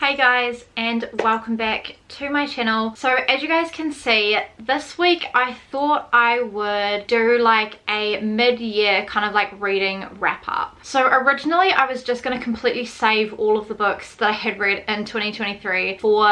Hey guys, and welcome back to my channel. So as you guys can see, this week I thought I would do like a mid-year kind of like reading wrap up. So originally I was just going to completely save all of the books that I had read in 2023 for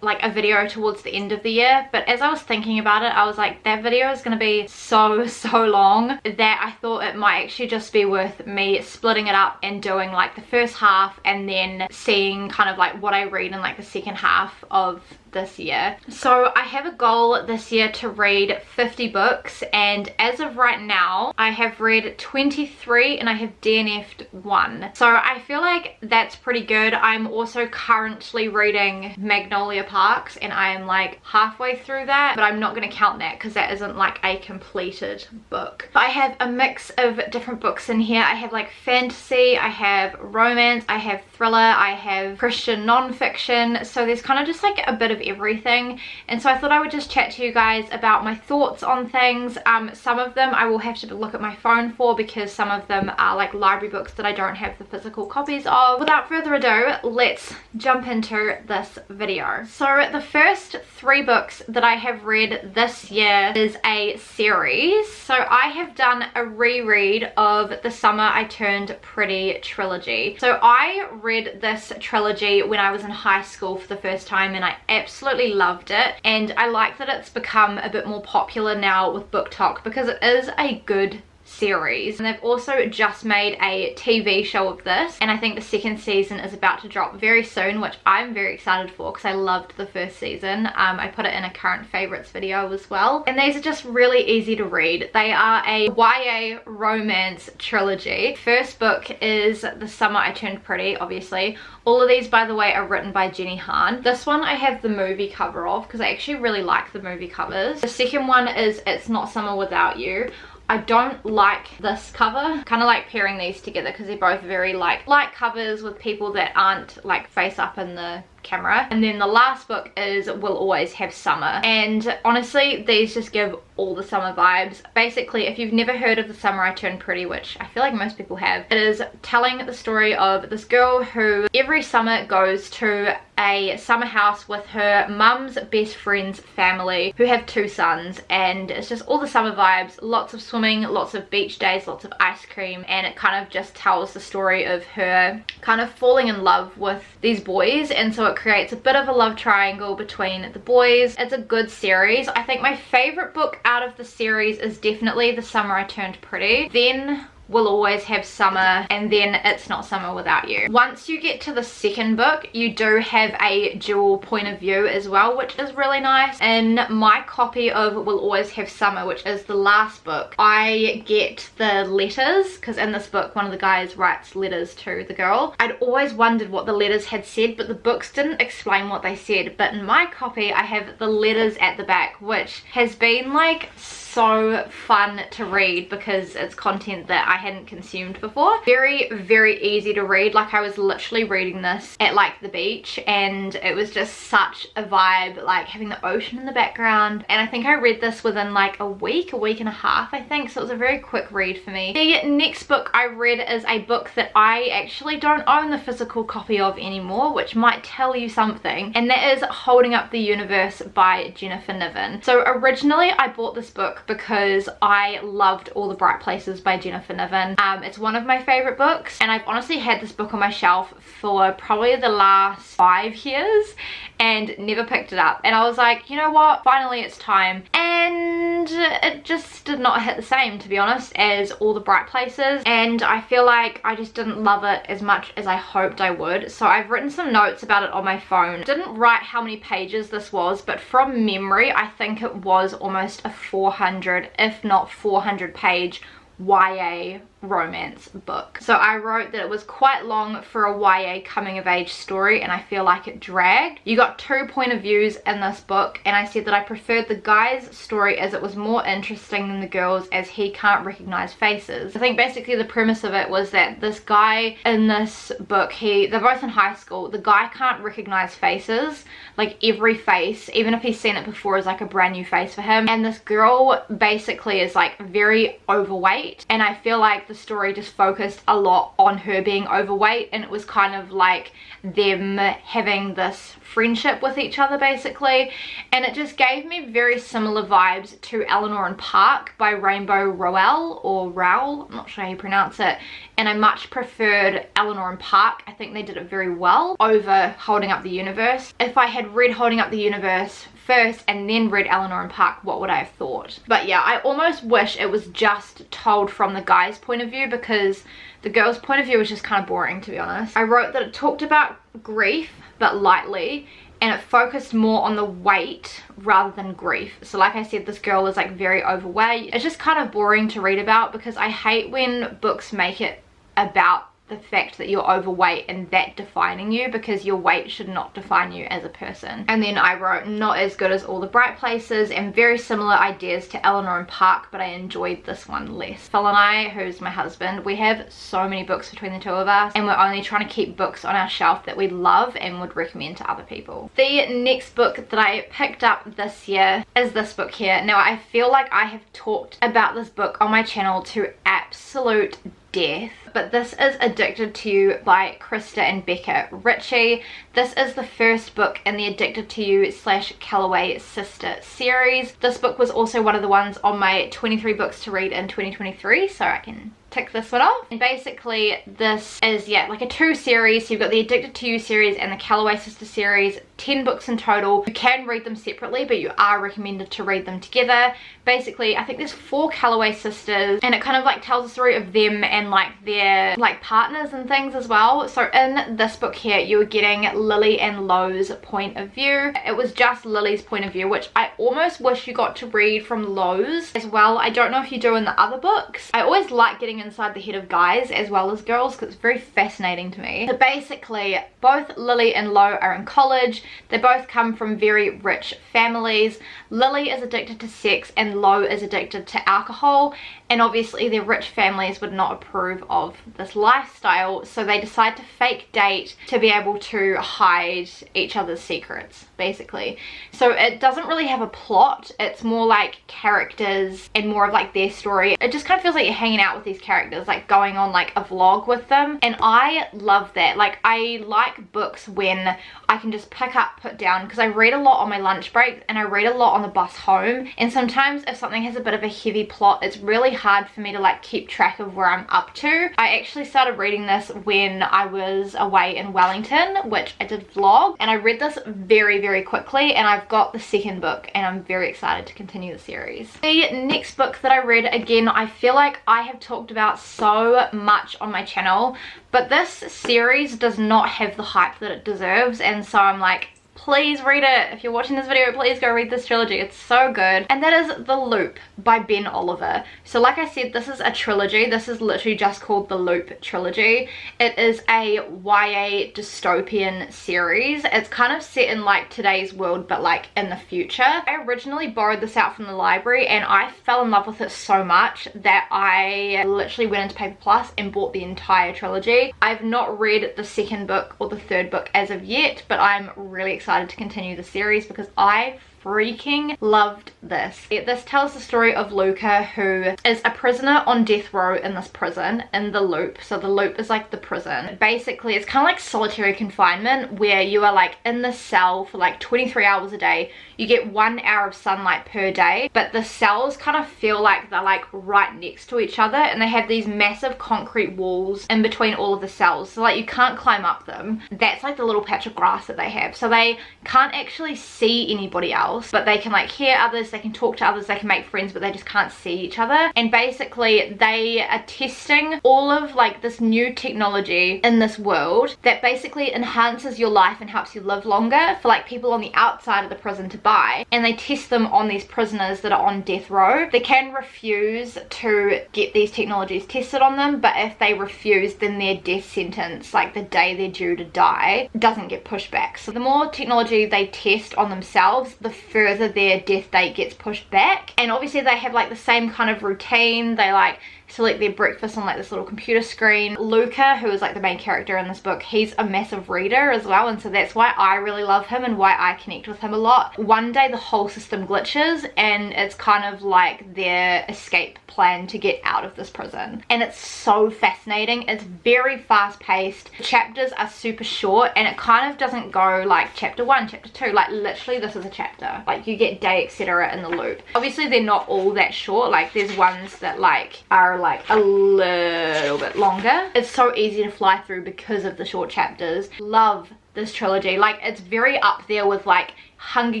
like a video towards the end of the year, but as I was thinking about it, I was like, that video is going to be so long that I thought it might actually just be worth me splitting it up and doing like the first half and then seeing kind of like what I read in like the second half of this year. So I have a goal this year to read 50 books, and as of right now I have read 23 and I have DNF'd 1. So I feel like that's pretty good. I'm also currently reading Magnolia Parks and I am like halfway through that, but I'm not going to count that because that isn't like a completed book. I have a mix of different books in here. I have like fantasy, I have romance, I have thriller, I have Christian non-fiction, so there's kind of just like a bit of everything. And so I thought I would just chat to you guys about my thoughts on things. Some of them I will have to look at my phone for because some of them are like library books that I don't have the physical copies of. Without further ado, let's jump into this video. So the first 3 books that I have read this year is a series. So I have done a reread of The Summer I Turned Pretty trilogy. So I read this trilogy when I was in high school for the first time and I absolutely loved it, and I like that it's become a bit more popular now with BookTok because it is a good series. And they've also just made a TV show of this, and I think the second season is about to drop very soon, which I'm very excited for because I loved the first season. I put it in a current favorites video as well, and these are just really easy to read. They are a YA romance trilogy. First book is The Summer I Turned Pretty, obviously. All of these, by the way, are written by Jenny Han. This one I have the movie cover of because I actually really like the movie covers. The second one is It's Not Summer Without You. I don't like this cover. Kind of like pairing these together because they're both very like light covers with people that aren't like face up in the camera. And then the last book is We'll Always Have Summer, and honestly these just give all the summer vibes. Basically, if you've never heard of The Summer I Turned Pretty, which I feel like most people have, it is telling the story of this girl who every summer goes to a summer house with her mum's best friend's family who have 2 sons, and it's just all the summer vibes, lots of swimming, lots of beach days, lots of ice cream, and it kind of just tells the story of her kind of falling in love with these boys, and so it creates a bit of a love triangle between the boys. It's a good series. I think my favorite book out of the series is definitely The Summer I Turned Pretty, then We'll Always Have Summer, and then It's Not Summer Without You. Once you get to the second book, you do have a dual point of view as well, which is really nice. In my copy of We'll Always Have Summer, which is the last book, I get the letters, because in this book one of the guys writes letters to the girl. I'd always wondered what the letters had said, but the books didn't explain what they said. But in my copy I have the letters at the back, which has been like so fun to read because it's content that I hadn't consumed before. Very easy to read. Like, I was literally reading this at like the beach and it was just such a vibe, like having the ocean in the background. And I think I read this within like a week and a half, I think, so it was a very quick read for me. The next book I read is a book that I actually don't own the physical copy of anymore, which might tell you something, and that is Holding Up the Universe by Jennifer Niven. So originally I bought this book because I loved All the Bright Places by Jennifer Niven. It's one of my favorite books, and I've honestly had this book on my shelf for probably the last 5 years and never picked it up. And I was like, you know what, finally it's time. And it just did not hit the same, to be honest, as All the Bright Places, and I feel like I just didn't love it as much as I hoped I would. So I've written some notes about it on my phone. Didn't write how many pages this was, but from memory I think it was almost a 400, if not 400 page YA romance book. So I wrote that it was quite long for a YA coming of age story, and I feel like it dragged. You got 2 point of views in this book, and I said that I preferred the guy's story as it was more interesting than the girl's, as he can't recognize faces. I think basically the premise of it was that this guy in this book, they're both in high school, the guy can't recognize faces, like every face, even if he's seen it before, is like a brand new face for him, and this girl basically is like very overweight, and I feel like the story just focused a lot on her being overweight, and it was kind of like them having this friendship with each other basically, and it just gave me very similar vibes to Eleanor and Park by Rainbow Rowell, or Rowell, I'm not sure how you pronounce it, and I much preferred Eleanor and Park. I think they did it very well over Holding Up the Universe. If I had read Holding Up the Universe first and then read Eleanor and Park, what would I have thought? But yeah, I almost wish it was just told from the guy's point of view, because the girl's point of view was just kind of boring, to be honest. I wrote that it talked about grief but lightly, and it focused more on the weight rather than grief. So like I said, this girl is like very overweight. It's just kind of boring to read about, because I hate when books make it about the fact that you're overweight and that defining you, because your weight should not define you as a person. And then I wrote not as good as All the Bright Places, and very similar ideas to Eleanor and Park, but I enjoyed this one less. Phil and I, who's my husband, we have so many books between the two of us, and we're only trying to keep books on our shelf that we love and would recommend to other people. The next book that I picked up this year is this book here. Now I feel like I have talked about this book on my channel to absolute death, but this is Addicted to You by Krista and Becca Ritchie. This is the first book in the Addicted to You / Callaway Sister series. This book was also one of the ones on my 23 books to read in 2023, so I can tick this one off. And basically this is, yeah, like a 2 series. So you've got the Addicted to You series and the Callaway Sister series, 10 books in total. You can read them separately, but you are recommended to read them together. Basically, I think there's 4 Callaway sisters, and it kind of like tells the story of them and like their like partners and things as well. So in this book here, you were getting Lily and Lo's point of view. It was just Lily's point of view, which I almost wish you got to read from Lo's as well. I don't know if you do in the other books. I always like getting inside the head of guys as well as girls, because it's very fascinating to me. So basically, both Lily and Lo are in college. They both come from very rich families. Lily is addicted to sex and Lo is addicted to alcohol, and obviously their rich families would not approve of this lifestyle, so they decide to fake date to be able to hide each other's secrets, basically. So it doesn't really have a plot, it's more like characters and more of like their story. It just kind of feels like you're hanging out with these characters, like going on like a vlog with them, and I love that. Like, I like books when I can just pick up, put down, because I read a lot on my lunch break and I read a lot on the bus home, and sometimes if something has a bit of a heavy plot, it's really hard for me to like keep track of where I'm up to. I actually started reading this when I was away in Wellington, which I did vlog, and I read this very quickly, and I've got the second book and I'm very excited to continue the series. The next book that I read, again, I feel like I have talked about so much on my channel, but this series does not have the hype that it deserves, and so I'm like, please read it. If you're watching this video, please go read this trilogy. It's so good. And that is The Loop by Ben Oliver. So like I said, this is a trilogy. This is literally just called The Loop Trilogy. It is a YA dystopian series. It's kind of set in like today's world, but like in the future. I originally borrowed this out from the library, and I fell in love with it so much that I literally went into Paper Plus and bought the entire trilogy. I've not read the second book or the third book as of yet, but I'm really excited to continue the series because I freaking loved this. This tells the story of Luca, who is a prisoner on death row in this prison in the Loop. So the Loop is like the prison. Basically, it's kind of like solitary confinement, where you are like in the cell for like 23 hours a day. You get 1 hour of sunlight per day, but the cells kind of feel like they're like right next to each other, and they have these massive concrete walls in between all of the cells, so like you can't climb up them. That's like the little patch of grass that they have, so they can't actually see anybody else, but they can like hear others, they can talk to others, they can make friends, but they just can't see each other. And basically they are testing all of like this new technology in this world that basically enhances your life and helps you live longer for like people on the outside of the prison to buy. And they test them on these prisoners that are on death row. They can refuse to get these technologies tested on them, but if they refuse, then their death sentence, like the day they're due to die, doesn't get pushed back. So the more technology they test on themselves, the further their death date gets pushed back. And obviously they have like the same kind of routine. They like select their breakfast on like this little computer screen. Luca, who is like the main character in this book, he's a massive reader as well, and so that's why I really love him and why I connect with him a lot. One day the whole system glitches and it's kind of like their escape plan to get out of this prison, and it's so fascinating. It's very fast paced, chapters are super short, and it kind of doesn't go like chapter 1, chapter 2, like literally this is a chapter, like you get day etc in the loop. Obviously they're not all that short, like there's ones that like are like a little bit longer. It's so easy to fly through because of the short chapters. Love this trilogy. Like it's very up there with like Hunger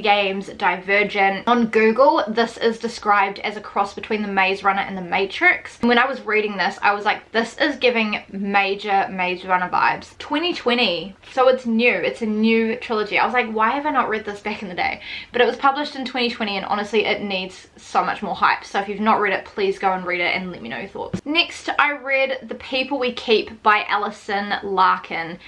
Games, Divergent. On Google, this is described as a cross between the Maze Runner and the Matrix. And when I was reading this, I was like, this is giving major Maze Runner vibes. 2020, so it's new. It's a new trilogy. I was like, why have I not read this back in the day? But it was published in 2020, and honestly, it needs so much more hype. So if you've not read it, please go and read it and let me know your thoughts. Next, I read The People We Keep by Alison Larkin.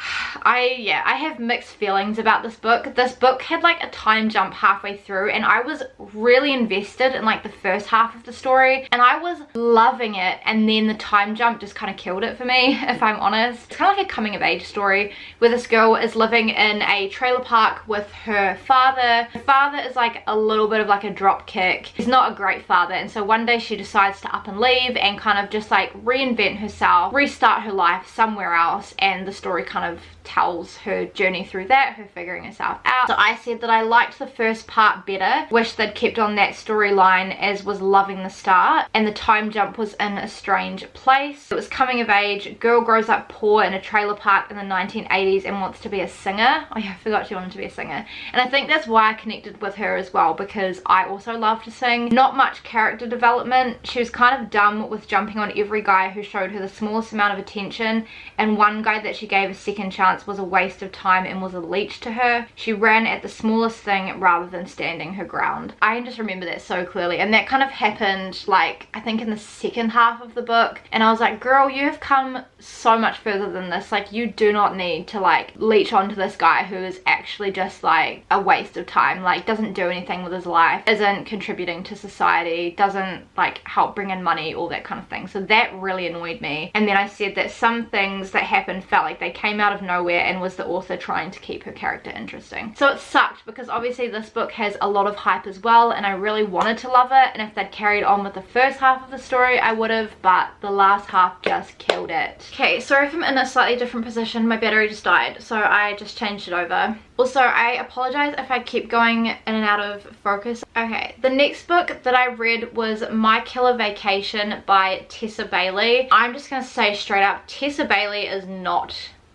I have mixed feelings about this book. This book had like a time jump halfway through, and I was really invested in like the first half of the story, and I was loving it, and then the time jump just kind of killed it for me, if I'm honest. It's kind of like a coming of age story where this girl is living in a trailer park with her father. Her father is like a little bit of like a drop kick. He's not a great father, and so one day she decides to up and leave and kind of just like reinvent herself, restart her life somewhere else, and the story kind of tells her journey through that, her figuring herself out. So I said that I liked the first part better, wish they'd kept on that storyline, as was loving the start, and the time jump was in a strange place. It was coming of age, girl grows up poor in a trailer park in the 1980s and wants to be a singer. Oh yeah, I forgot she wanted to be a singer. And I think that's why I connected with her as well, because I also love to sing. Not much character development. She was kind of dumb with jumping on every guy who showed her the smallest amount of attention, and one guy that she gave a second chance was a waste of time and was a leech to her. She ran at the smallest thing rather than standing her ground. I can just remember that so clearly, and that kind of happened like I think in the second half of the book, and I was like, girl, you have come so much further than this. Like you do not need to like leech onto this guy who is actually just like a waste of time, like doesn't do anything with his life, isn't contributing to society, doesn't like help bring in money, all that kind of thing. So that really annoyed me. And then I said that some things that happened felt like they came out of nowhere and was the author trying to keep her character interesting. So it sucked because obviously this book has a lot of hype as well, and I really wanted to love it, and if they'd carried on with the first half of the story I would have, but the last half just killed it. Okay, sorry if I'm in a slightly different position, my battery just died, so I just changed it over. Also, I apologize if I keep going in and out of focus. Okay, the next book that I read was My Killer Vacation by Tessa Bailey. I'm just gonna say straight up, Tessa Bailey is not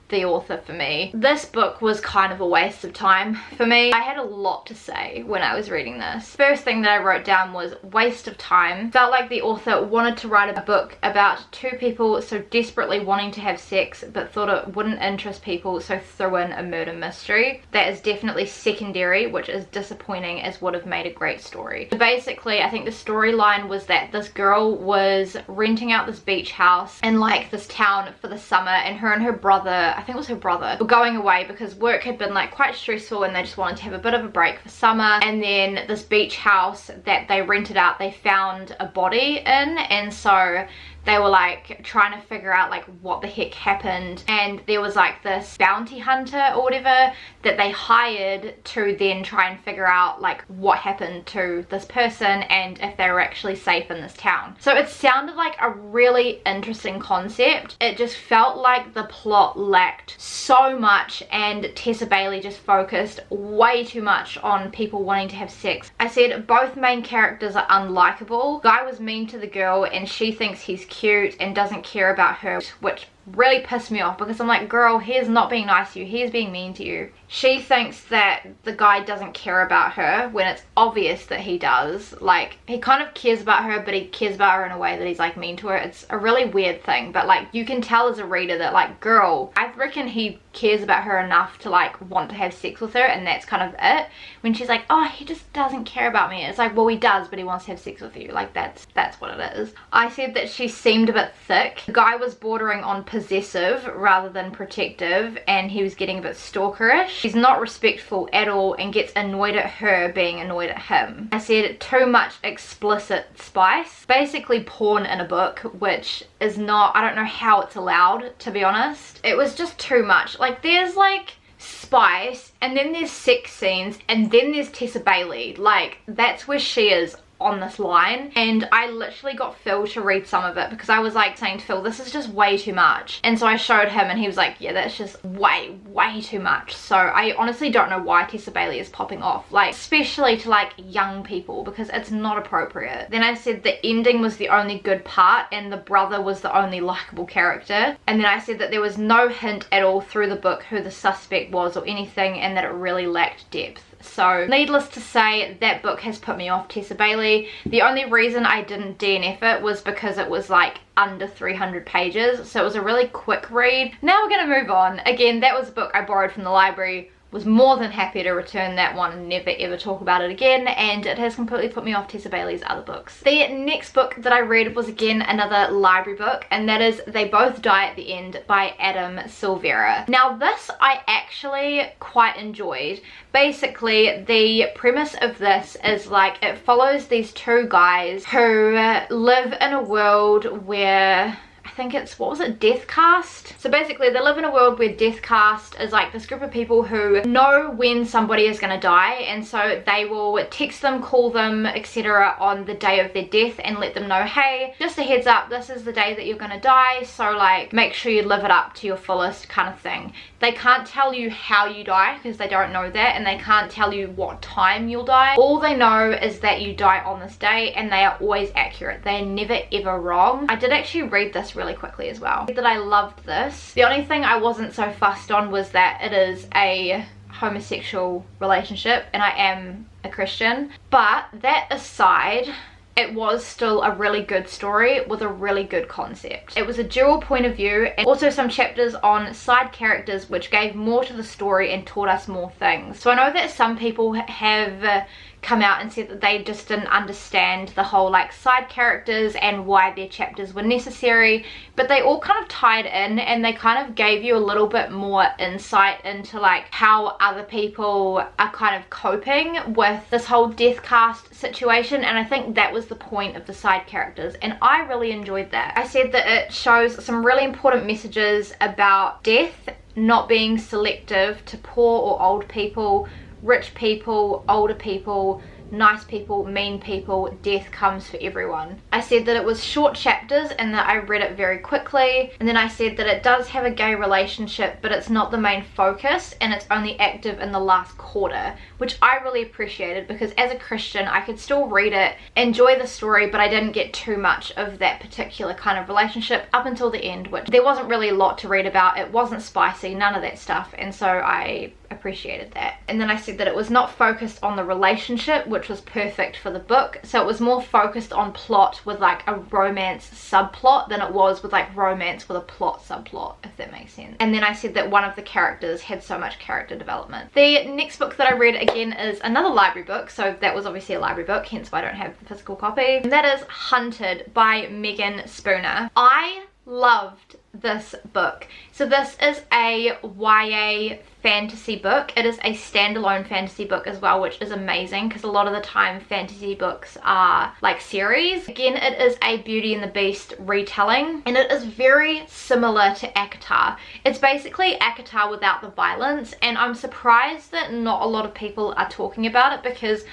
the author for me. This book was kind of a waste of time for me. I had a lot to say when I was reading this. First thing that I wrote down was waste of time. Felt like the author wanted to write a book about two people so desperately wanting to have sex but thought it wouldn't interest people, so threw in a murder mystery. That is definitely secondary, which is disappointing as would have made a great story. So basically I think the storyline was that this girl was renting out this beach house in like this town for the summer, and her and her brother, I think it was her brother, were going away because work had been like quite stressful and they just wanted to have a bit of a break for summer. And then this beach house that they rented out, they found a body in, and so they were like trying to figure out like what the heck happened, and there was like this bounty hunter or whatever that they hired to then try and figure out like what happened to this person and if they were actually safe in this town. So it sounded like a really interesting concept. It just felt like the plot lacked so much, and Tessa Bailey just focused way too much on people wanting to have sex. I said both main characters are unlikable. Guy was mean to the girl and she thinks he's cute and doesn't care about her, which really pissed me off because I'm like, girl, he is not being nice to you, he is being mean to you. She thinks that the guy doesn't care about her when it's obvious that he does. Like, he kind of cares about her, but he cares about her in a way that he's like mean to her. It's a really weird thing, but like you can tell as a reader that like, girl, I reckon he cares about her enough to like want to have sex with her, and that's kind of it. When she's like, oh, he just doesn't care about me, it's like, well, he does, but he wants to have sex with you. Like that's what it is. I said that she seemed a bit thick. The guy was bordering on possessive rather than protective, and he was getting a bit stalkerish. He's not respectful at all and gets annoyed at her being annoyed at him. I said too much explicit spice, basically porn in a book, which is not, I don't know how it's allowed, to be honest. It was just too much. Like, there's like spice, and then there's sex scenes, and then there's Tessa Bailey. Like, that's where she is on this line, and I literally got Phil to read some of it because I was like saying to Phil, this is just way too much, and so I showed him and he was like, yeah, that's just way too much. So I honestly don't know why Tessa Bailey is popping off, like especially to like young people, because it's not appropriate. Then I said the ending was the only good part and the brother was the only likable character, and then I said that there was no hint at all through the book who the suspect was or anything, and that it really lacked depth. So needless to say, that book has put me off Tessa Bailey. The only reason I didn't DNF it was because it was like under 300 pages, so it was a really quick read. Now we're gonna move on. Again, that was a book I borrowed from the library, was more than happy to return that one and never ever talk about it again, and it has completely put me off Tessa Bailey's other books. The next book that I read was again another library book, and that is They Both Die at the End by Adam Silvera. Now this I actually quite enjoyed. Basically the premise of this is like it follows these two guys who live in a world where I think it's, what was it, Deathcast? So basically they live in a world where Deathcast is like this group of people who know when somebody is going to die, and so they will text them, call them, etc. on the day of their death and let them know, hey, just a heads up, this is the day that you're going to die, so like make sure you live it up to your fullest, kind of thing. They can't tell you how you die because they don't know that, and they can't tell you what time you'll die. All they know is that you die on this day, and they are always accurate. They're never ever wrong. I did actually read this really quickly as well. That I loved this. The only thing I wasn't so fussed on was that it is a homosexual relationship, and I am a Christian. But that aside, it was still a really good story with a really good concept. It was a dual point of view, and also some chapters on side characters which gave more to the story and taught us more things. So I know that some people have come out and said that they just didn't understand the whole like side characters and why their chapters were necessary, but they all kind of tied in, and they kind of gave you a little bit more insight into like how other people are kind of coping with this whole Deathcast situation, and I think that was the point of the side characters, and I really enjoyed that. I said that it shows some really important messages about death not being selective to poor or old people, rich people, older people, nice people, mean people. Death comes for everyone. I said that it was short chapters and that I read it very quickly, and then I said that it does have a gay relationship, but it's not the main focus, and it's only active in the last quarter, which I really appreciated because as a Christian I could still read it, enjoy the story, but I didn't get too much of that particular kind of relationship up until the end, which there wasn't really a lot to read about. It wasn't spicy, none of that stuff, and so I appreciated that. And then I said that it was not focused on the relationship, which was perfect for the book, so it was more focused on plot with like a romance subplot than it was with like romance with a plot subplot, if that makes sense. And then I said that one of the characters had so much character development. The next book that I read again is another library book, so that was obviously a library book, hence why I don't have the physical copy, and that is Hunted by Megan Spooner. I loved this book. So this is a YA fantasy book. It is a standalone fantasy book as well, which is amazing because a lot of the time fantasy books are like series. Again, it is a Beauty and the Beast retelling, and it is very similar to ACOTAR. It's basically ACOTAR without the violence, and I'm surprised that not a lot of people are talking about it because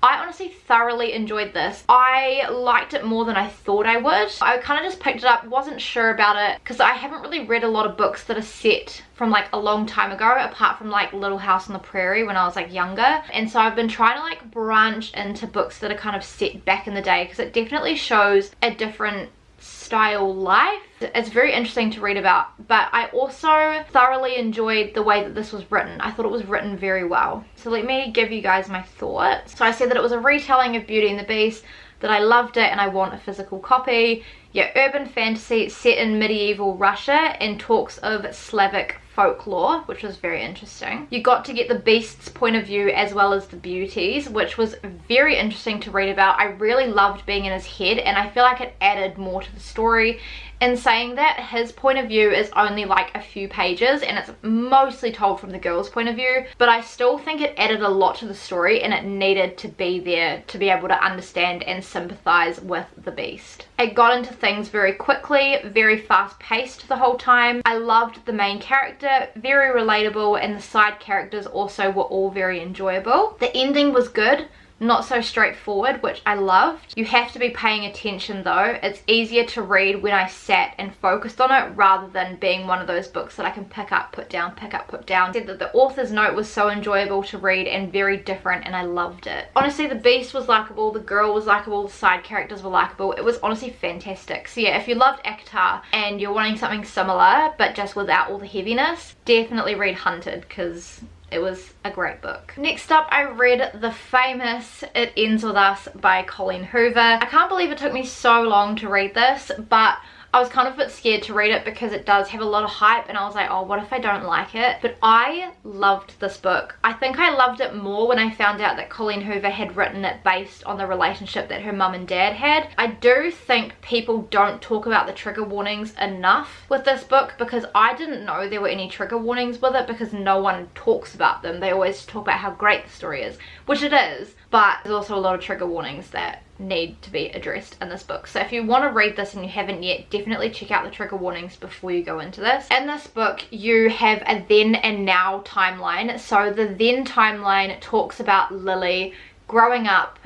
I honestly thoroughly enjoyed this. I liked it more than I thought I would. I kind of just picked it up, wasn't sure about it because I haven't really read a lot of books that are set from like a long time ago, apart from like Little House on the Prairie when I was like younger. And so I've been trying to like branch into books that are kind of set back in the day because it definitely shows a different style life. It's very interesting to read about, but I also thoroughly enjoyed the way that this was written. I thought it was written very well. So let me give you guys my thoughts. So I said that it was a retelling of Beauty and the Beast, that I loved it and I want a physical copy. Yeah, urban fantasy set in medieval Russia and talks of Slavic folklore, which was very interesting. You got to get the Beast's point of view as well as the Beauty's, which was very interesting to read about. I really loved being in his head, and I feel like it added more to the story. In saying that, his point of view is only like a few pages and it's mostly told from the girl's point of view, but I still think it added a lot to the story and it needed to be there to be able to understand and sympathize with the Beast. It got into things very quickly, very fast paced the whole time. I loved the main character, very relatable, and the side characters also were all very enjoyable. The ending was good, not so straightforward, which I loved. You have to be paying attention though. It's easier to read when I sat and focused on it rather than being one of those books that I can pick up, put down, pick up, put down. Said that the author's note was so enjoyable to read and very different, and I loved it. Honestly, the Beast was likable, the girl was likable, the side characters were likable. It was honestly fantastic. So yeah, if you loved ACOTAR and you're wanting something similar but just without all the heaviness, definitely read Hunted, because it was a great book. Next up, I read the famous It Ends With Us by Colleen Hoover. I can't believe it took me so long to read this, but I was kind of a bit scared to read it because it does have a lot of hype, and I was like, oh, what if I don't like it? But I loved this book. I think I loved it more when I found out that Colleen Hoover had written it based on the relationship that her mum and dad had. I do think people don't talk about the trigger warnings enough with this book, because I didn't know there were any trigger warnings with it because no one talks about them. They always talk about how great the story is, which it is, but there's also a lot of trigger warnings that need to be addressed in this book. So if you want to read this and you haven't yet, definitely check out the trigger warnings before you go into this. In this book, you have a then and now timeline. So the then timeline talks about Lily growing up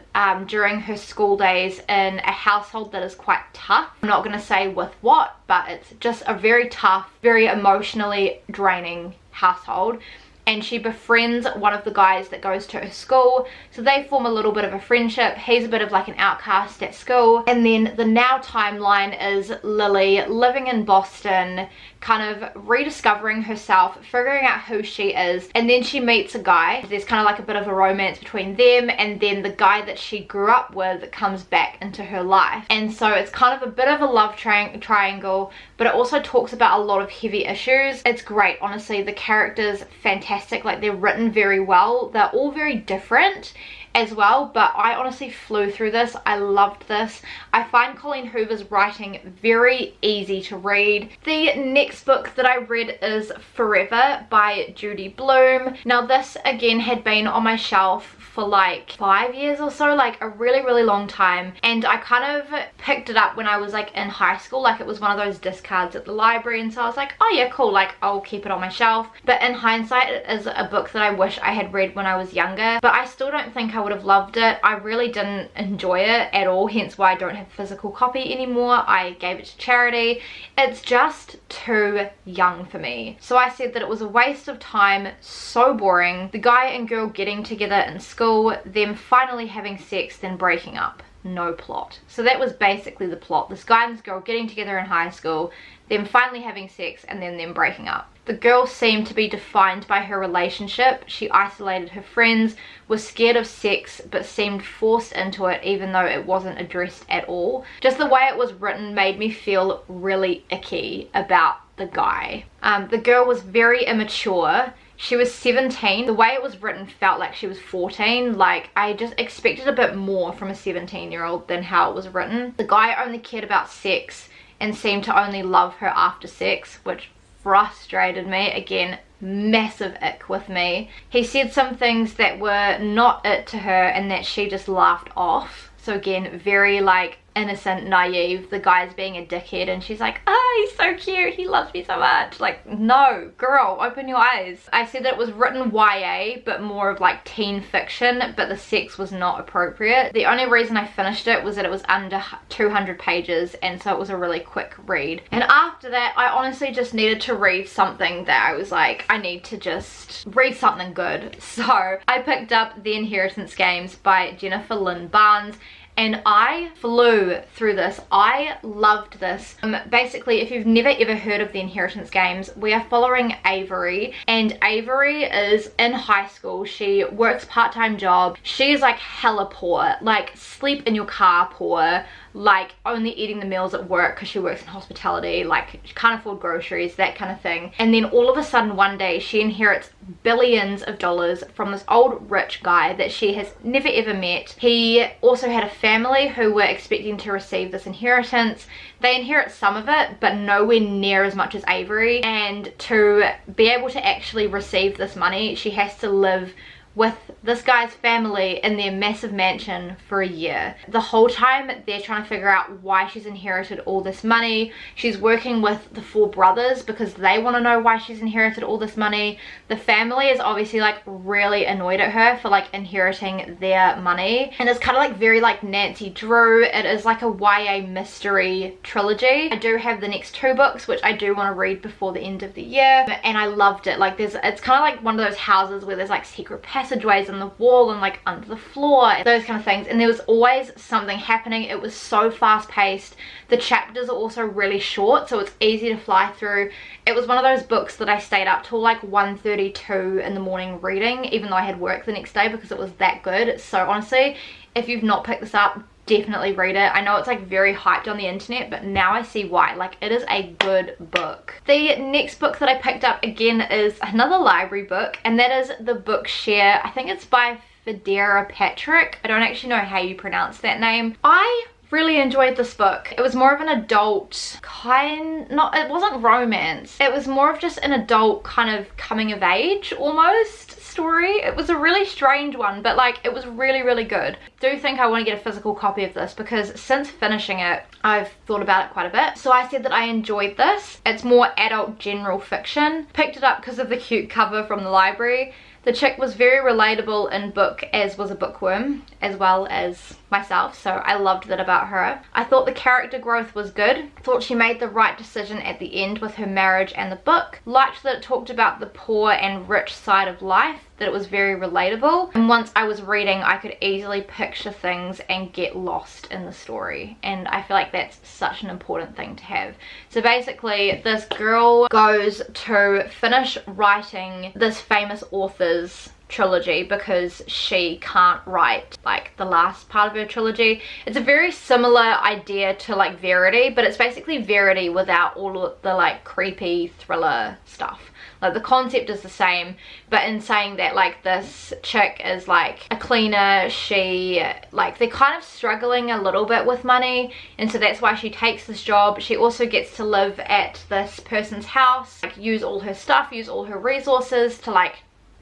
during her school days in a household that is quite tough. I'm not going to say with what, but it's just a very tough, very emotionally draining household. And she befriends one of the guys that goes to her school, so they form a little bit of a friendship. He's a bit of like an outcast at school. And then the now timeline is Lily living in Boston, kind of rediscovering herself, figuring out who she is, and then she meets a guy. There's kind of like a bit of a romance between them, and then the guy that she grew up with comes back into her life. And so it's kind of a bit of a love triangle, but it also talks about a lot of heavy issues. It's great, honestly. The characters, fantastic. Like, they're written very well. They're all very different as well, but I honestly flew through this. I loved this. I find Colleen Hoover's writing very easy to read. The next book that I read is Forever by Judy Blume. Now this again had been on my shelf for like 5 years or so, like a really long time, and I kind of picked it up when I was like in high school. Like, it was one of those discards at the library, and so I was like, oh yeah, cool, like I'll keep it on my shelf. But in hindsight, it is a book that I wish I had read when I was younger, but I still don't think I would have loved it. I really didn't enjoy it at all, hence why I don't have a physical copy anymore. I gave it to charity. It's just too young for me. So I said that it was a waste of time, so boring. The guy and girl getting together in school, them finally having sex, then breaking up. No plot. So that was basically the plot. This guy and this girl getting together in high school, them finally having sex, and then them breaking up. The girl seemed to be defined by her relationship. She isolated her friends, was scared of sex, but seemed forced into it even though it wasn't addressed at all. Just the way it was written made me feel really icky about the guy. The girl was very immature. She was 17. The way it was written felt like she was 14. Like, I just expected a bit more from a 17-year-old than how it was written. The guy only cared about sex and seemed to only love her after sex, which frustrated me. Again, massive ick with me. He said some things that were not it to her and that she just laughed off. So again, very like innocent, naive. The guy's being a dickhead and she's like, oh, he's so cute, he loves me so much. Like, no, girl, open your eyes. I said that it was written YA, but more of like teen fiction, but the sex was not appropriate. The only reason I finished it was that it was under 200 pages, and so it was a really quick read. And after that, I honestly just needed to read something that I was like, I need to just read something good. So I picked up The Inheritance Games by Jennifer Lynn Barnes, and I flew through this. I loved this. Basically, if you've never ever heard of The Inheritance Games, we are following Avery, and Avery is in high school. She works part-time job. She is like hella poor, like sleep in your car poor. like only eating the meals at work because she works in hospitality, like she can't afford groceries, that kind of thing. And then all of a sudden one day she inherits billions of dollars from this old rich guy that she has never ever met. He also had a family who were expecting to receive this inheritance. They inherit some of it, but nowhere near as much as Avery. And to be able to actually receive this money, she has to live with this guy's family in their massive mansion for a year. The whole time they're trying to figure out why she's inherited all this money. She's working with the 4 brothers because they want to know why she's inherited all this money. The family is obviously like really annoyed at her for like inheriting their money, and it's kind of like very like Nancy Drew. It is like a YA mystery trilogy. I do have the next 2 books which I do want to read before the end of the year, and I loved it. Like it's kind of like one of those houses where there's like secret passageways in the wall and like under the floor, those kind of things, and there was always something happening. It was so fast paced. The chapters are also really short, so it's easy to fly through. It was one of those books that I stayed up till like 1:32 in the morning reading, even though I had work the next day, because it was that good. So honestly, if you've not picked this up, definitely read it. I know it's like very hyped on the internet, but now I see why. Like, it is a good book. The next book that I picked up again is another library book, and that is The Bookshare. I think it's by Federa Patrick. I don't actually know how you pronounce that name. I really enjoyed this book. It was more of an adult it wasn't romance. It was more of just an adult kind of coming of age almost story. It was a really strange one, but like it was really, really good. I do think I want to get a physical copy of this because since finishing it, I've thought about it quite a bit. So I said that I enjoyed this. It's more adult general fiction. Picked it up because of the cute cover from the library. The chick was very relatable in book, as was a bookworm, as well as myself, so I loved that about her. I thought the character growth was good. Thought she made the right decision at the end with her marriage and the book. Liked that it talked about the poor and rich side of life, that it was very relatable. And once I was reading, I could easily picture things and get lost in the story. And I feel like that's such an important thing to have. So basically, this girl goes to finish writing this famous author's trilogy because she can't write like the last part of her trilogy. It's a very similar idea to like Verity, but it's basically Verity without all of the like creepy thriller stuff. Like the concept is the same, but in saying that, like, this chick is like a cleaner, she like they're kind of struggling a little bit with money, and so that's why she takes this job. She also gets to live at this person's house, like use all her stuff, use all her resources to like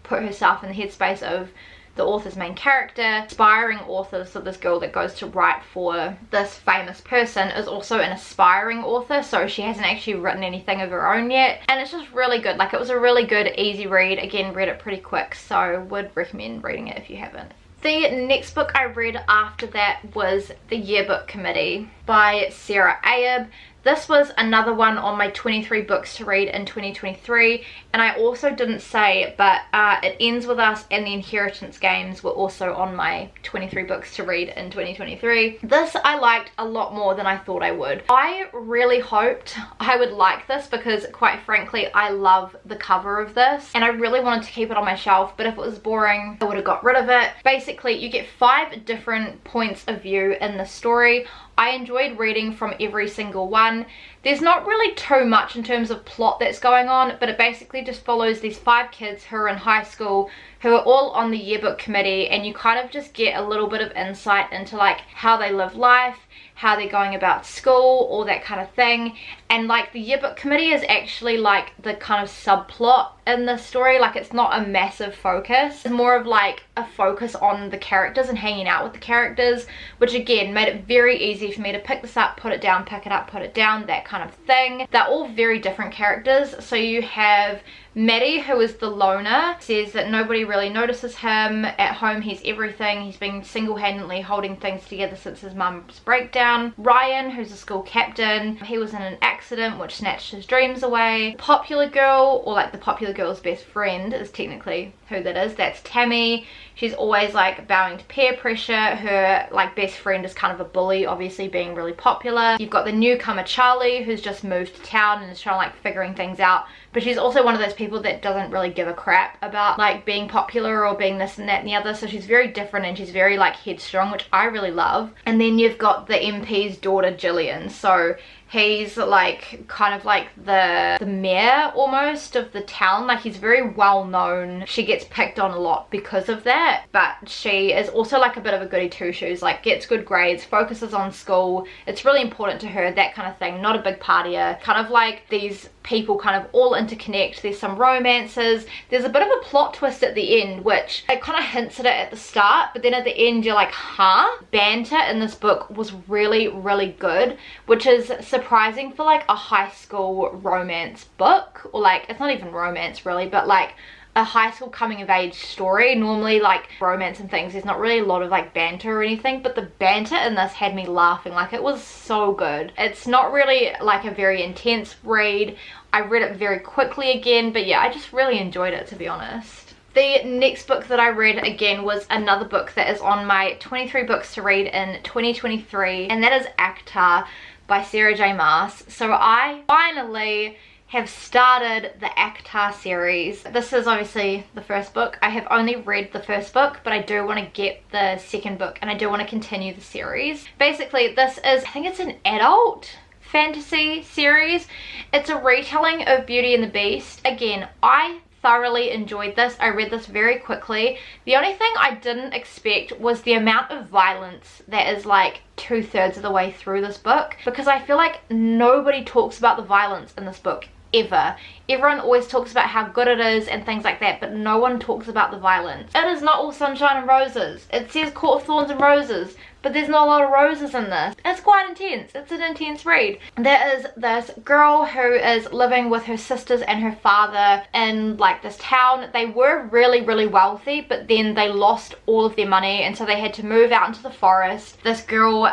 put herself in the headspace of the author's main character. Aspiring author, so this girl that goes to write for this famous person is also an aspiring author, so she hasn't actually written anything of her own yet, and it's just really good. Like, it was a really good easy read. Again, read it pretty quick, so would recommend reading it if you haven't. The next book I read after that was The Yearbook Committee by Sarah Ayyub. This was another one on my 23 books to read in 2023, and I also didn't say, but It Ends With Us and The Inheritance Games were also on my 23 books to read in 2023. This I liked a lot more than I thought I would. I really hoped I would like this because, quite frankly, I love the cover of this, and I really wanted to keep it on my shelf, but if it was boring, I would have got rid of it. Basically, you get 5 different points of view in the story. I enjoyed reading from every single one. There's not really too much in terms of plot that's going on, but it basically just follows these 5 kids who are in high school, who are all on the yearbook committee, and you kind of just get a little bit of insight into like how they live life, how they're going about school, all that kind of thing. And like the yearbook committee is actually like the kind of subplot in the story. Like, it's not a massive focus. It's more of like a focus on the characters and hanging out with the characters, which again made it very easy for me to pick this up, put it down, pick it up, put it down, that kind of thing. They're all very different characters. So you have Maddie, who is the loner, says that nobody really notices him. At home he's everything. He's been single-handedly holding things together since his mum's breakdown. Ryan, who's a school captain, he was in an accident which snatched his dreams away. Popular girl, or like the popular girl's best friend, is technically who that is. That's Tammy. She's always like bowing to peer pressure. Her like best friend is kind of a bully, obviously being really popular. You've got the newcomer Charlie, who's just moved to town and is trying to like figuring things out, but she's also one of those people that doesn't really give a crap about like being popular or being this and that and the other. So she's very different and she's very like headstrong, which I really love. And then you've got the MP's daughter Jillian. So he's like kind of like the mayor almost of the town. Like he's very well known. She gets picked on a lot because of that, but she is also like a bit of a goody two shoes, like gets good grades, focuses on school. It's really important to her, that kind of thing. Not a big partier. Kind of like these people kind of all interconnect. There's some romances. There's a bit of a plot twist at the end, which it kind of hints at it at the start, but then at the end you're like, huh? Banter in this book was really, really good, which is surprising for like a high school romance book, or like, it's not even romance really, but like a high school coming of age story. Normally like romance and things, there's not really a lot of like banter or anything, but the banter in this had me laughing. Like it was so good. It's not really like a very intense read. I read it very quickly again, but yeah, I just really enjoyed it, to be honest. The next book that I read again was another book that is on my 23 books to read in 2023, and that is ACTA by Sarah J Maas. So I finally have started the ACTA series. This is obviously the first book. I have only read the first book, but I do want to get the second book and I do want to continue the series. Basically, this is, I think it's an adult fantasy series. It's a retelling of Beauty and the Beast. Again, I thoroughly enjoyed this. I read this very quickly. The only thing I didn't expect was the amount of violence that is like 2/3 of the way through this book, because I feel like nobody talks about the violence in this book ever. Everyone always talks about how good it is and things like that, but no one talks about the violence. It is not all sunshine and roses. It says Court of Thorns and Roses, but there's not a lot of roses in this. It's quite intense. It's an intense read. There is this girl who is living with her sisters and her father in like this town. They were really, really wealthy, but then they lost all of their money, and so they had to move out into the forest. This girl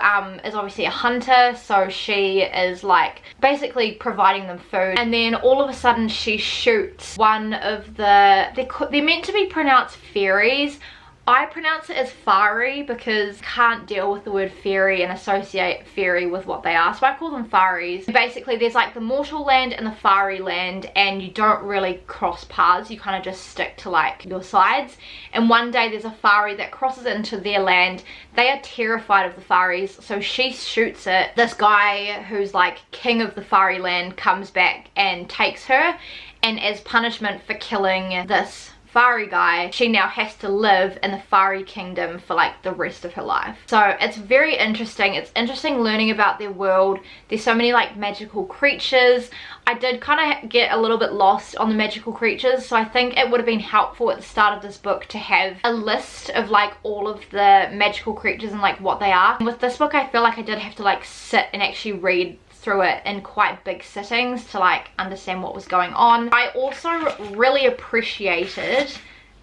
is obviously a hunter, so she is like basically providing them food, and then all of a sudden she shoots one of they're meant to be pronounced fairies. I pronounce it as fairy because I can't deal with the word fairy and associate fairy with what they are, so I call them fairies. Basically there's like the mortal land and the fairy land, and you don't really cross paths, you kind of just stick to like your sides. And one day there's a fairy that crosses into their land. They are terrified of the fairies, so she shoots it. This guy who's like king of the fairy land comes back and takes her, and as punishment for killing this fairy guy, she now has to live in the fairy kingdom for like the rest of her life. So it's very interesting. It's interesting learning about their world. There's so many like magical creatures. I did kind of get a little bit lost on the magical creatures, so I think it would have been helpful at the start of this book to have a list of like all of the magical creatures and like what they are. And with this book I feel like I did have to like sit and actually read through it in quite big sittings to like understand what was going on. I also really appreciated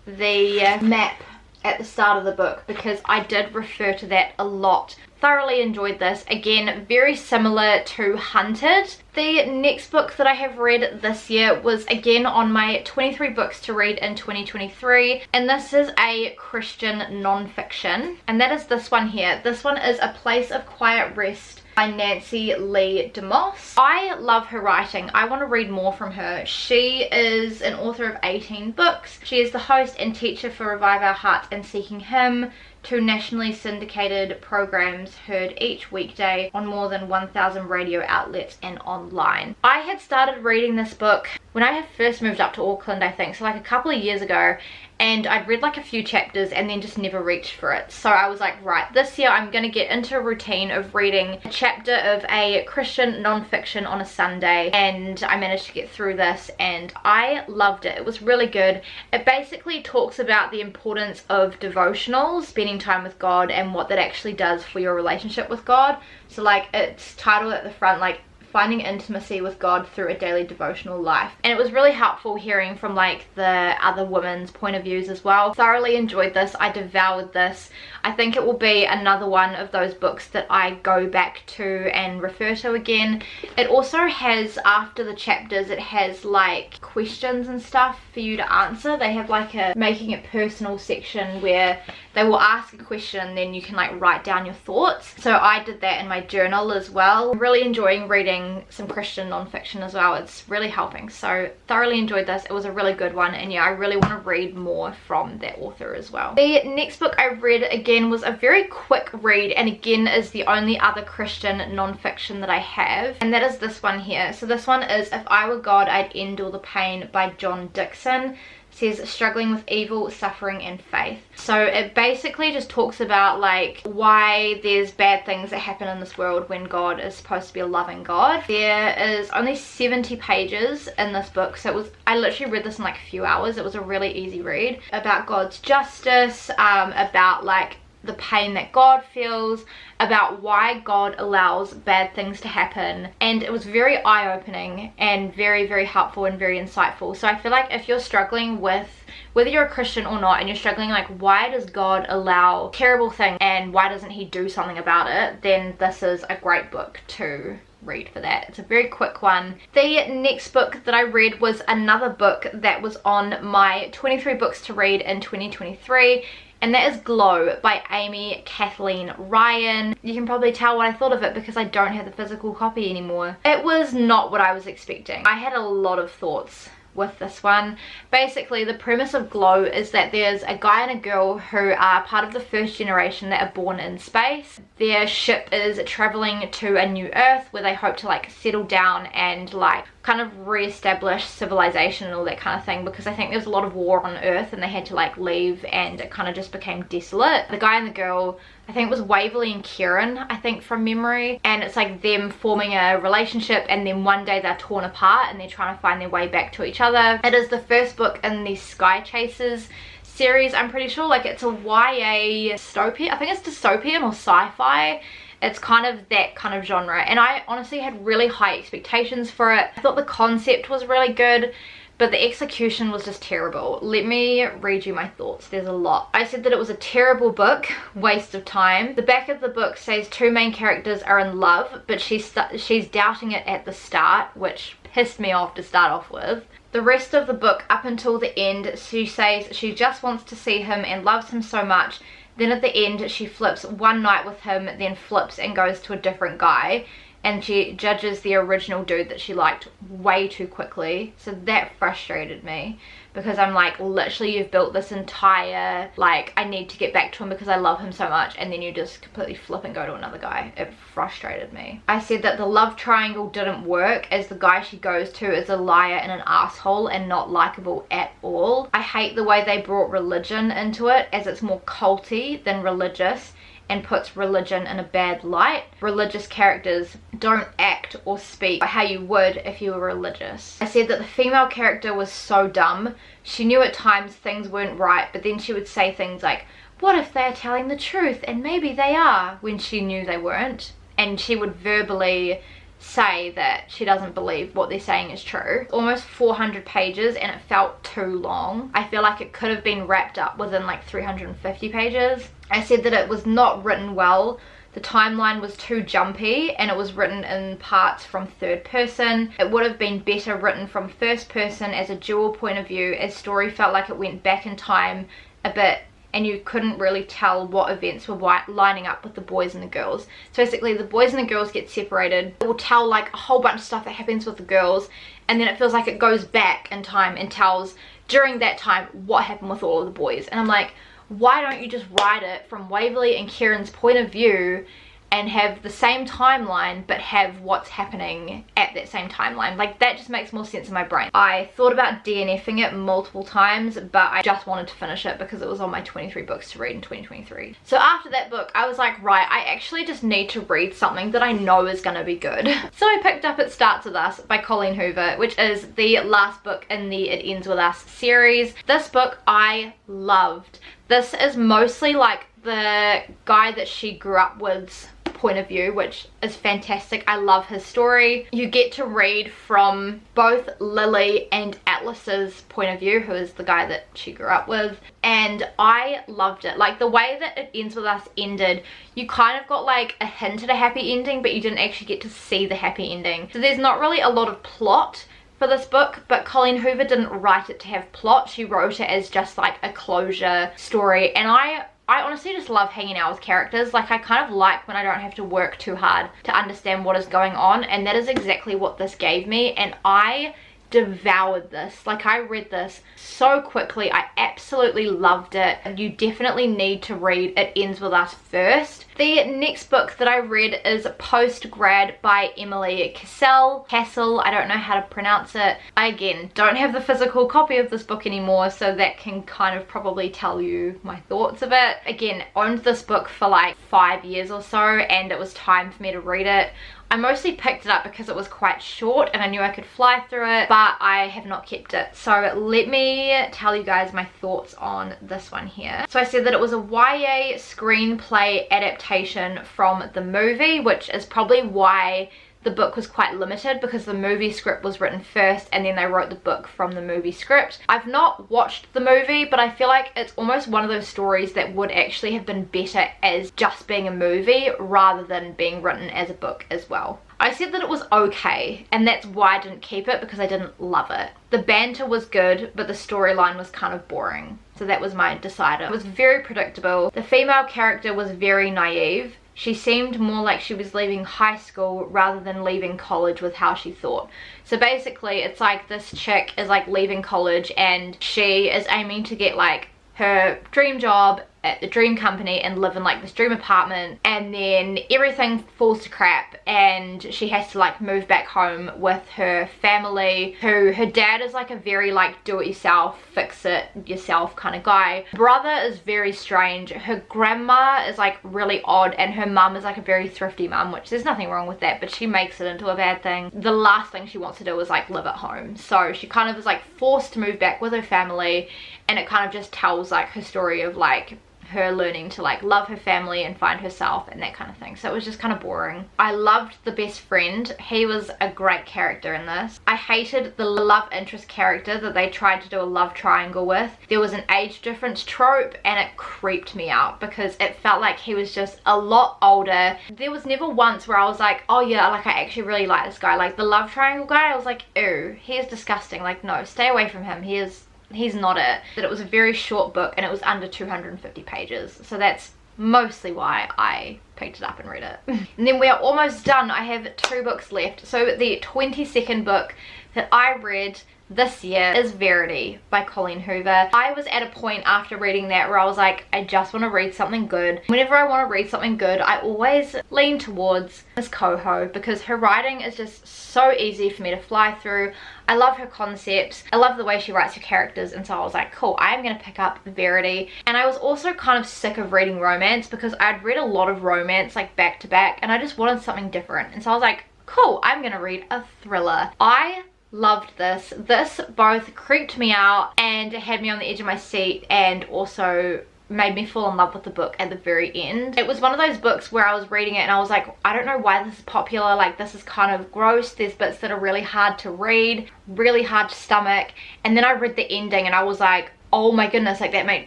the map at the start of the book, because I did refer to that a lot. Thoroughly enjoyed this. Again, very similar to Hunted. The next book that I have read this year was again on my 23 books to read in 2023, and this is a Christian non-fiction, and that is this one here. This one is A Place of Quiet Rest by Nancy Lee DeMoss. I love her writing. I want to read more from her. She is an author of 18 books. She is the host and teacher for Revive Our Hearts and Seeking Him, 2 nationally syndicated programs heard each weekday on more than 1,000 radio outlets and online. I had started reading this book when I had first moved up to Auckland, I think, so like a couple of years ago, and I'd read like a few chapters and then just never reached for it. So I was like, right, this year I'm going to get into a routine of reading a chapter of a Christian non-fiction on a Sunday, and I managed to get through this and I loved it. It was really good. It basically talks about the importance of devotionals, spending time with God, and what that actually does for your relationship with God. So like it's titled at the front like finding intimacy with God through a daily devotional life, and it was really helpful hearing from like the other women's point of views as well. Thoroughly enjoyed this. I devoured this. I think it will be another one of those books that I go back to and refer to again. It also has, after the chapters, it has like questions and stuff for you to answer. They have like a making it personal section where they will ask a question and then you can like write down your thoughts. So I did that in my journal as well. I'm really enjoying reading some Christian non-fiction as well. It's really helping. So thoroughly enjoyed this. It was a really good one, and yeah, I really want to read more from that author as well. The next book I read again was a very quick read, and again is the only other Christian non-fiction that I have, and that is this one here. So this one is If I Were God, I'd End All the Pain by John Dixon. It says struggling with evil, suffering and faith. So it basically just talks about like why there's bad things that happen in this world when God is supposed to be a loving God. There is only 70 pages in this book, so it was, I literally read this in like a few hours. It was a really easy read about God's justice, about like the pain that God feels, about why God allows bad things to happen, and it was very eye-opening and very, very helpful and very insightful. So I feel like if you're struggling with whether you're a Christian or not, and you're struggling like why does God allow terrible things and why doesn't he do something about it, then this is a great book to read for that. It's a very quick one. The next book that I read was another book that was on my 23 books to read in 2023, and that is Glow by Amy Kathleen Ryan. You can probably tell what I thought of it because I don't have the physical copy anymore. It was not what I was expecting. I had a lot of thoughts with this one. Basically, the premise of Glow is that there's a guy and a girl who are part of the first generation that are born in space. Their ship is traveling to a new Earth where they hope to like settle down and like kind of re-establish civilization and all that kind of thing, because I think there's a lot of war on Earth and they had to like leave and it kind of just became desolate. The guy and the girl, I think it was Waverly and Kieran, I think from memory, and it's like them forming a relationship, and then one day they're torn apart and they're trying to find their way back to each other. It is the first book in the Sky Chasers series, I'm pretty sure. Like it's a YA dystopian, I think it's dystopian or sci-fi. It's kind of that kind of genre, and I honestly had really high expectations for it. I thought the concept was really good, but the execution was just terrible. Let me read you my thoughts. There's a lot. I said that it was a terrible book, waste of time. The back of the book says two main characters are in love, but she's doubting it at the start, which pissed me off to start off with. The rest of the book up until the end, she says she just wants to see him and loves him so much. Then at the end she flips one night with him, then flips and goes to a different guy, and she judges the original dude that she liked way too quickly. So that frustrated me, because I'm like, literally you've built this entire like I need to get back to him because I love him so much, and then you just completely flip and go to another guy. It frustrated me. I said that the love triangle didn't work, as the guy she goes to is a liar and an asshole and not likable at all. I hate the way they brought religion into it, as it's more culty than religious and puts religion in a bad light. Religious characters don't act or speak how you would if you were religious. I said that the female character was so dumb. She knew at times things weren't right, but then she would say things like, what if they're telling the truth and maybe they are, when she knew they weren't. And she would verbally say that she doesn't believe what they're saying is true. Almost 400 pages, and it felt too long. I feel like it could have been wrapped up within like 350 pages. I said that it was not written well. The timeline was too jumpy, and it was written in parts from third person. It would have been better written from first person as a dual point of view, as story felt like it went back in time a bit, and you couldn't really tell what events were lining up with the boys and the girls. So basically the boys and the girls get separated. It will tell like a whole bunch of stuff that happens with the girls, and then it feels like it goes back in time and tells during that time what happened with all of the boys. And I'm like, why don't you just write it from Waverly and Kieran's point of view and have the same timeline but have what's happening at that same timeline? Like, that just makes more sense in my brain. I thought about DNFing it multiple times, but I just wanted to finish it because it was on my 23 books to read in 2023. So after that book, I was like, right, I actually just need to read something that I know is gonna be good. So I picked up It Starts With Us by Colleen Hoover, which is the last book in the It Ends With Us series. This book I loved. This is mostly like the guy that she grew up with's point of view, which is fantastic. I love his story. You get to read from both Lily and Atlas Atlas's point of view, who is the guy that she grew up with, and I loved it. Like the way that It Ends With Us ended, you kind of got like a hint at a happy ending, but you didn't actually get to see the happy ending. So there's not really a lot of plot for this book, but Colleen Hoover didn't write it to have plot. She wrote it as just like a closure story, and I honestly just love hanging out with characters. Like I kind of like when I don't have to work too hard to understand what is going on, and that is exactly what this gave me, and I devoured this. Like I read this so quickly. I absolutely loved it. You definitely need to read It Ends With Us first. The next book that I read is Postgrad by Emily Cassell. I don't know how to pronounce it. I again don't have the physical copy of this book anymore, so that can kind of probably tell you my thoughts of it. Again, owned this book for like 5 years or so, and it was time for me to read it. I mostly picked it up because it was quite short and I knew I could fly through it, but I have not kept it. So let me tell you guys my thoughts on this one here. So I said that it was a YA screenplay adaptation from the movie, which is probably why the book was quite limited, because the movie script was written first and then they wrote the book from the movie script. I've not watched the movie, but I feel like it's almost one of those stories that would actually have been better as just being a movie rather than being written as a book as well. I said that it was okay, and that's why I didn't keep it, because I didn't love it. The banter was good, but the storyline was kind of boring. So that was my decider. It was very predictable. The female character was very naive. She seemed more like she was leaving high school rather than leaving college with how she thought. So basically it's like this chick is like leaving college and she is aiming to get like her dream job at the dream company and live in like this dream apartment, and then everything falls to crap and she has to like move back home with her family, who her dad is like a very like do it yourself, fix it yourself kind of guy. Brother is very strange. Her grandma is like really odd, and her mum is like a very thrifty mum, which there's nothing wrong with that, but she makes it into a bad thing. The last thing she wants to do is like live at home, so she kind of is like forced to move back with her family, and it kind of just tells like her story of like her learning to like love her family and find herself and that kind of thing. So it was just kind of boring. I loved the best friend. He was a great character in this. I hated the love interest character that they tried to do a love triangle with. There was an age difference trope and it creeped me out because it felt like he was just a lot older. There was never once where I was like, oh yeah, like I actually really like this guy. Like the love triangle guy, I was like, ew, he is disgusting. Like no, stay away from him. He's not it. That it was a very short book and it was under 250 pages. So that's mostly why I picked it up and read it. And then we are almost done. I have 2 books left. So the 22nd book that I read this year is Verity by Colleen Hoover. I was at a point after reading that where I was like, I just want to read something good. Whenever I want to read something good, I always lean towards Miss Coho because her writing is just so easy for me to fly through. I love her concepts. I love the way she writes her characters, and so I was like, cool, I am going to pick up Verity. And I was also kind of sick of reading romance because I'd read a lot of romance like back to back and I just wanted something different. And so I was like, cool, I'm going to read a thriller. I loved this. This both creeped me out and had me on the edge of my seat and also made me fall in love with the book at the very end. It was one of those books where I was reading it and I was like, I don't know why this is popular, like this is kind of gross, there's bits that are really hard to read, really hard to stomach, and then I read the ending and I was like, oh my goodness, like that made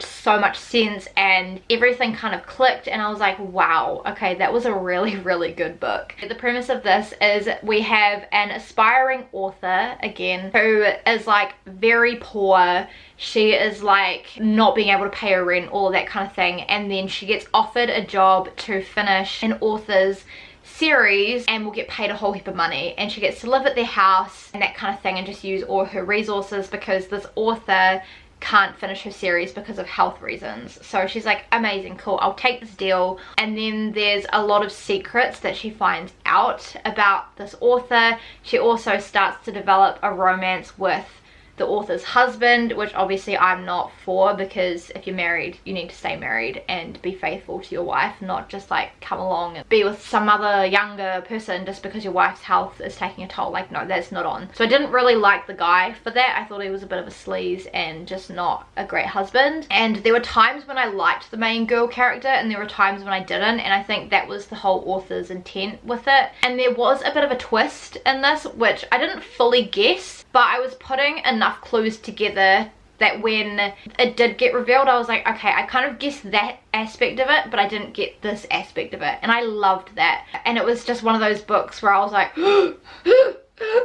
so much sense and everything kind of clicked, and I was like, wow, okay, that was a really, really good book. The premise of this is we have an aspiring author, again, who is like very poor. She is like not being able to pay her rent, all of that kind of thing, and then she gets offered a job to finish an author's series and will get paid a whole heap of money, and she gets to live at their house and that kind of thing and just use all her resources because this author can't finish her series because of health reasons. So she's like, amazing, cool, I'll take this deal. And then there's a lot of secrets that she finds out about this author. She also starts to develop a romance with the author's husband, which obviously I'm not for, because if you're married you need to stay married and be faithful to your wife, not just like come along and be with some other younger person just because your wife's health is taking a toll. Like no, that's not on. So I didn't really like the guy for that. I thought he was a bit of a sleaze and just not a great husband. And there were times when I liked the main girl character and there were times when I didn't, and I think that was the whole author's intent with it. And there was a bit of a twist in this which I didn't fully guess, but I was putting enough enough clues together that when it did get revealed, I was like, okay, I kind of guessed that aspect of it, but I didn't get this aspect of it, and I loved that. And it was just one of those books where I was like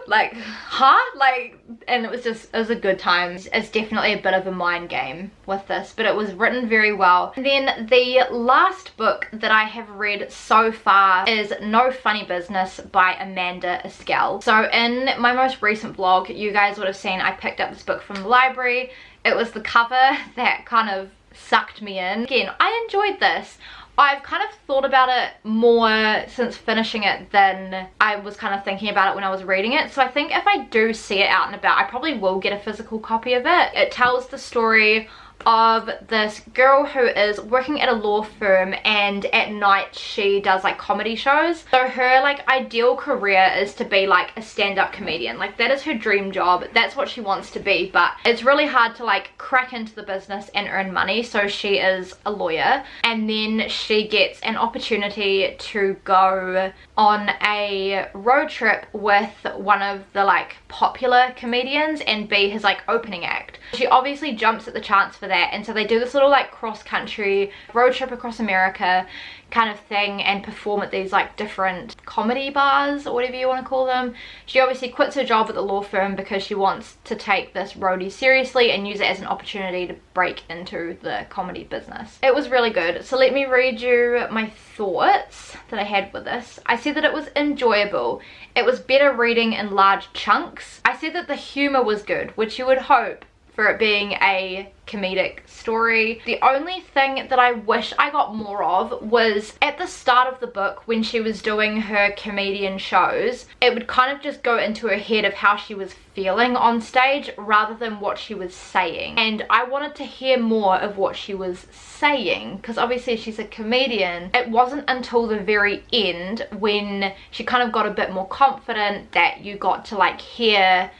like, huh? Like, and it was a good time. It's definitely a bit of a mind game with this, but it was written very well. And then the last book that I have read so far is No Funny Business by Amanda Eskel. So in my most recent vlog, you guys would have seen I picked up this book from the library. It was the cover that kind of sucked me in. Again, I enjoyed this. I've kind of thought about it more since finishing it than I was kind of thinking about it when I was reading it. So I think if I do see it out and about, I probably will get a physical copy of it. It tells the story of this girl who is working at a law firm, and at night she does like comedy shows. So her like ideal career is to be like a stand-up comedian. Like that is her dream job, that's what she wants to be, but it's really hard to like crack into the business and earn money, so she is a lawyer. And then she gets an opportunity to go on a road trip with one of the like popular comedians and be his like opening act. She obviously jumps at the chance for that, and so they do this little like cross-country road trip across America kind of thing and perform at these like different comedy bars or whatever you want to call them. She obviously quits her job at the law firm because she wants to take this roadie seriously and use it as an opportunity to break into the comedy business. It was really good. So let me read you my thoughts that I had with this. I said that it was enjoyable. It was better reading in large chunks. I said that the humor was good, which you would hope for it being a comedic story. The only thing that I wish I got more of was at the start of the book when she was doing her comedian shows, it would kind of just go into her head of how she was feeling on stage rather than what she was saying. And I wanted to hear more of what she was saying because obviously she's a comedian. It wasn't until the very end when she kind of got a bit more confident that you got to like hear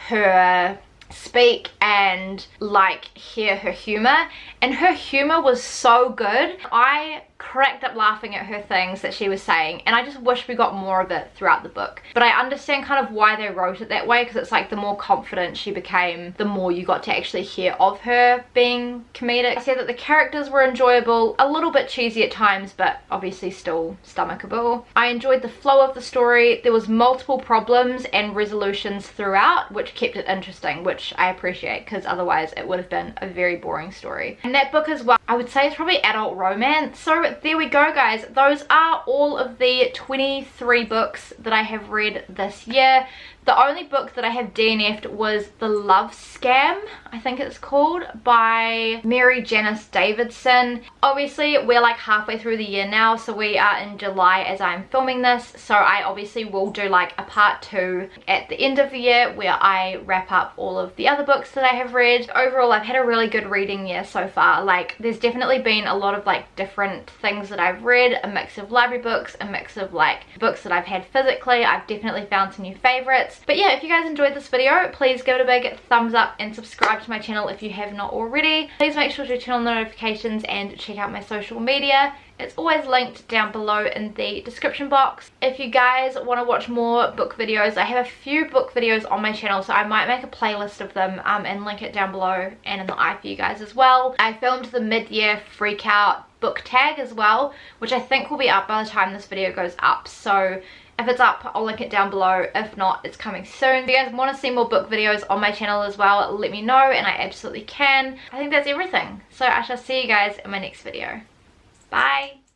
her speak and like hear her humor, and her humor was so good. I cracked up laughing at her things that she was saying, and I just wish we got more of it throughout the book. But I understand kind of why they wrote it that way, because it's like the more confident she became, the more you got to actually hear of her being comedic. I said that the characters were enjoyable, a little bit cheesy at times, but obviously still stomachable. I enjoyed the flow of the story. There was multiple problems and resolutions throughout, which kept it interesting, which I appreciate, because otherwise it would have been a very boring story. And that book as well, I would say it's probably adult romance. So there we go, guys. Those are all of the 23 books that I have read this year. The only book that I have DNF'd was The Love Scam, I think it's called, by Mary Janice Davidson. Obviously, we're like halfway through the year now, so we are in July as I'm filming this, so I obviously will do like a part 2 at the end of the year where I wrap up all of the other books that I have read. Overall, I've had a really good reading year so far. Like, there's definitely been a lot of like different things that I've read, a mix of library books, a mix of like books that I've had physically. I've definitely found some new favorites. But yeah, if you guys enjoyed this video, please give it a big thumbs up and subscribe to my channel if you have not already. Please make sure to turn on the notifications and check out my social media. It's always linked down below in the description box. If you guys want to watch more book videos, I have a few book videos on my channel, so I might make a playlist of them and link it down below and in the eye for you guys as well. I filmed the mid-year freak out book tag as well, which I think will be up by the time this video goes up. So if it's up, I'll link it down below. If not, it's coming soon. If you guys want to see more book videos on my channel as well, let me know, and I absolutely can. I think that's everything. So I shall see you guys in my next video. Bye!